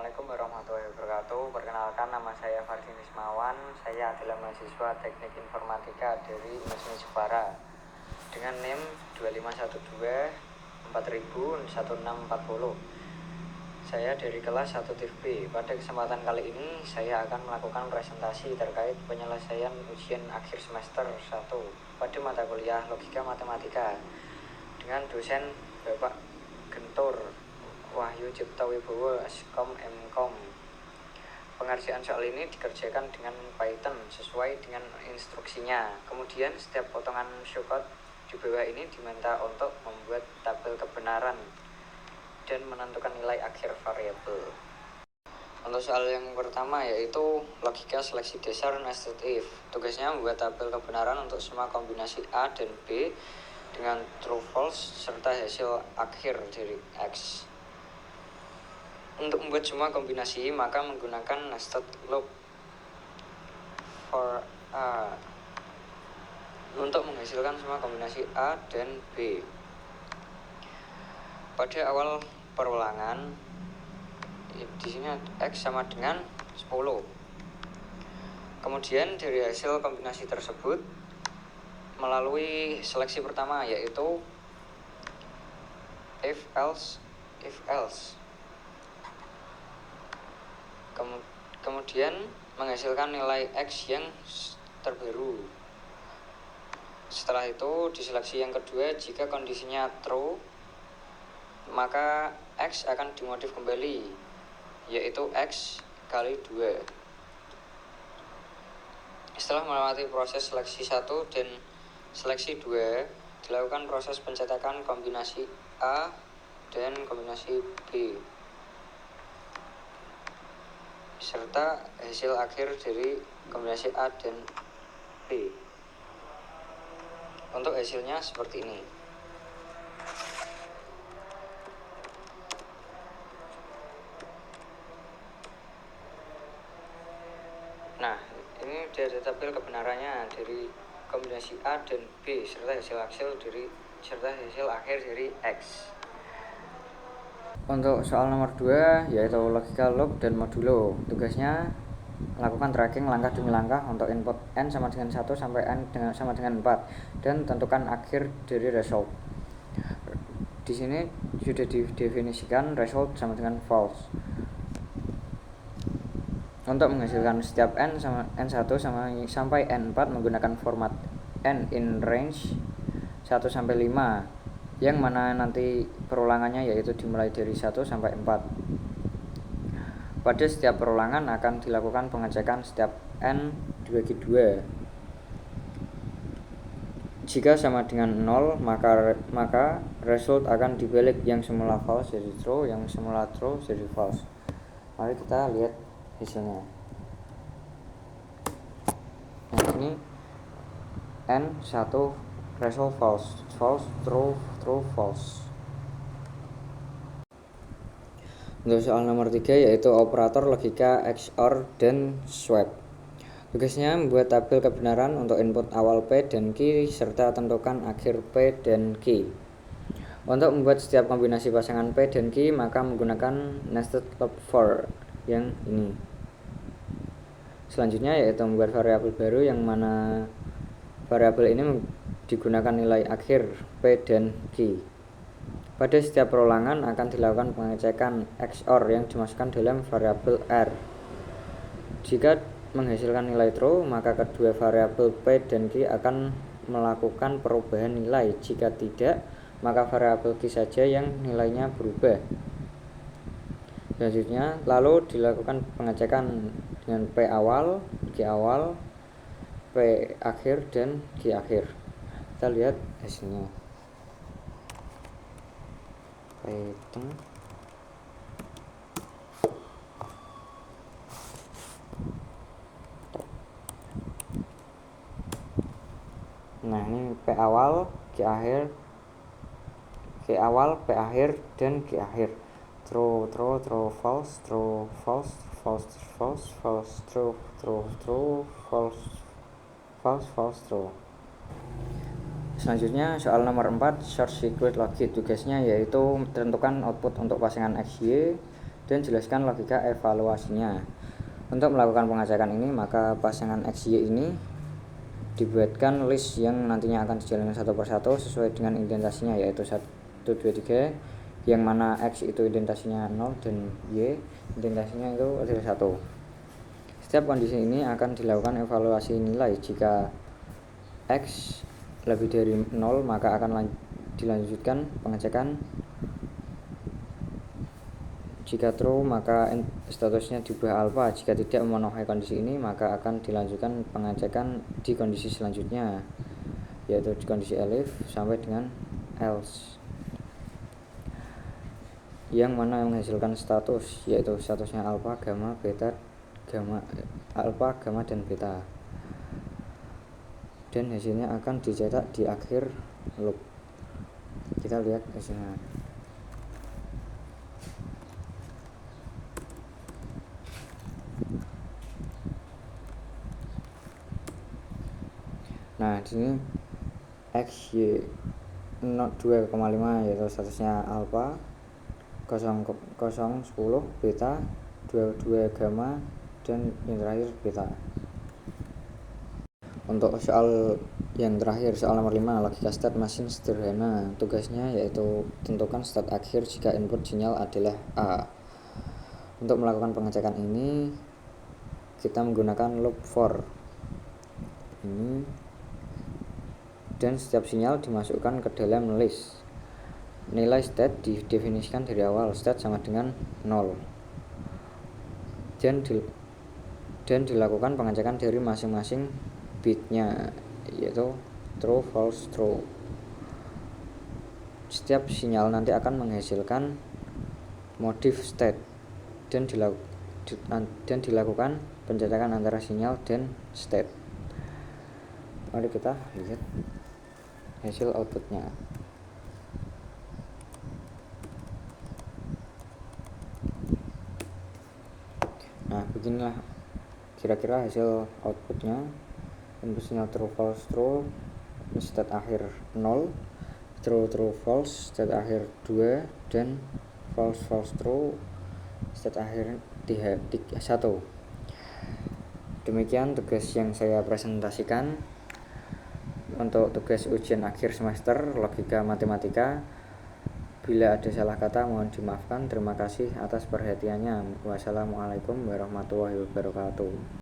Assalamualaikum warahmatullahi wabarakatuh. Perkenalkan, nama saya Fardin Ismawan. Saya adalah mahasiswa Teknik Informatika dari Universitas Jepara dengan NIM 2512 4000 1640. Saya dari kelas 1 TIV B. Pada kesempatan kali ini saya akan melakukan presentasi terkait penyelesaian ujian akhir semester 1 pada mata kuliah Logika Matematika dengan dosen Bapak Gentur Wahyu Cipta Wibowo, Askom Mkom. Pengerjaan soal ini dikerjakan dengan Python sesuai dengan instruksinya. Kemudian setiap potongan shortcut di bawah ini diminta untuk membuat tabel kebenaran dan menentukan nilai akhir variabel. Untuk soal yang pertama yaitu logika seleksi dasar nested if. Tugasnya membuat tabel kebenaran untuk semua kombinasi A dan B dengan true false serta hasil akhir dari X. Untuk membuat semua kombinasi maka menggunakan nested loop for A untuk menghasilkan semua kombinasi A dan B. Pada awal perulangan di sini X sama dengan 10. Kemudian dari hasil kombinasi tersebut melalui seleksi pertama yaitu if else. Kemudian menghasilkan nilai X yang terbaru. Setelah itu di seleksi yang kedua, jika kondisinya true maka X akan dimodif kembali yaitu X kali 2. Setelah melewati proses seleksi 1 dan seleksi 2, dilakukan proses pencetakan kombinasi A dan kombinasi B serta hasil akhir dari kombinasi A dan B. Untuk hasilnya seperti ini. Nah, ini dari tabel kebenarannya dari kombinasi A dan B serta hasil akhir dari X. Untuk soal nomor 2 yaitu logika loop dan modulo. Tugasnya lakukan tracking langkah demi langkah untuk input n sama dengan 1 sampai n sama dengan 4 dan tentukan akhir dari result. Di sini sudah didefinisikan result sama dengan false. Untuk menghasilkan setiap n sama n1 sampai n4 menggunakan format n in range 1 sampai 5 yang mana nanti perulangannya yaitu dimulai dari 1 sampai 4. Pada setiap perulangan akan dilakukan pengecekan setiap n dibagi 2. Jika sama dengan 0 maka result akan dibalik, yang semula false jadi true, yang semula true jadi false. Mari kita lihat hasilnya. Nah, ini n1 result false, true, false. Untuk soal nomor 3 yaitu operator logika XOR dan swap. Tugasnya membuat tabel kebenaran untuk input awal P dan Q serta tentukan akhir P dan Q. Untuk membuat setiap kombinasi pasangan P dan Q maka menggunakan nested loop for yang ini. Selanjutnya yaitu membuat variabel baru yang mana variabel ini digunakan nilai akhir P dan Q. Pada setiap perulangan akan dilakukan pengecekan XOR yang dimasukkan dalam variabel R. Jika menghasilkan nilai true, maka kedua variabel P dan Q akan melakukan perubahan nilai. Jika tidak, maka variabel Q saja yang nilainya berubah. Selanjutnya, lalu dilakukan pengecekan dengan P awal, Q awal, P akhir, dan Q akhir. Kita lihat hasilnya. Python. Nah, ini P awal, Q akhir, Q awal, P akhir, dan Q akhir. True, false, true, false, true, false, true. Selanjutnya soal nomor 4 short circuit logic. Tugasnya yaitu tentukan output untuk pasangan XY dan jelaskan logika evaluasinya. Untuk melakukan pengecekan ini, maka pasangan X, Y ini dibuatkan list yang nantinya akan dijalankan satu persatu sesuai dengan indentasinya, yaitu 1, 2, 3, yang mana X itu indentasinya 0 dan Y indentasinya itu adalah 1. Setiap kondisi ini akan dilakukan evaluasi nilai. Jika X lebih dari 0, maka akan dilanjutkan pengecekan. Jika true, maka statusnya diubah alpha. Jika tidak memenuhi kondisi ini, maka akan dilanjutkan pengecekan di kondisi selanjutnya, yaitu di kondisi elif sampai dengan else, yang mana menghasilkan status, yaitu statusnya alpha, gamma, beta, alpha, gamma, dan beta, dan hasilnya akan dicetak di akhir loop. Kita lihat hasilnya. Nah, di sini X, Y 2,5 yaitu statusnya alpha, 0, 10 beta, 22 gamma, dan yang terakhir beta. Untuk soal yang terakhir, soal nomor 5, logika state machine sederhana. Tugasnya yaitu tentukan state akhir jika input sinyal adalah A. Untuk melakukan pengecekan ini, kita menggunakan loop for ini, dan setiap sinyal dimasukkan ke dalam list. Nilai state didefinisikan dari awal. State sama dengan 0, dan dilakukan pengecekan dari masing-masing bitnya, yaitu true, false, true. Setiap sinyal nanti akan menghasilkan modif state, dan dilakukan pencetakan antara sinyal dan state. Mari kita lihat hasil outputnya. Nah, beginilah kira-kira hasil outputnya. Input sinyal true, false, true, state akhir 0, true, true, false, state akhir 2, dan false, false, true, state akhir 1. Demikian tugas yang saya presentasikan untuk tugas ujian akhir semester logika matematika. Bila ada salah kata mohon dimaafkan. Terima kasih atas perhatiannya. Wassalamualaikum warahmatullahi wabarakatuh.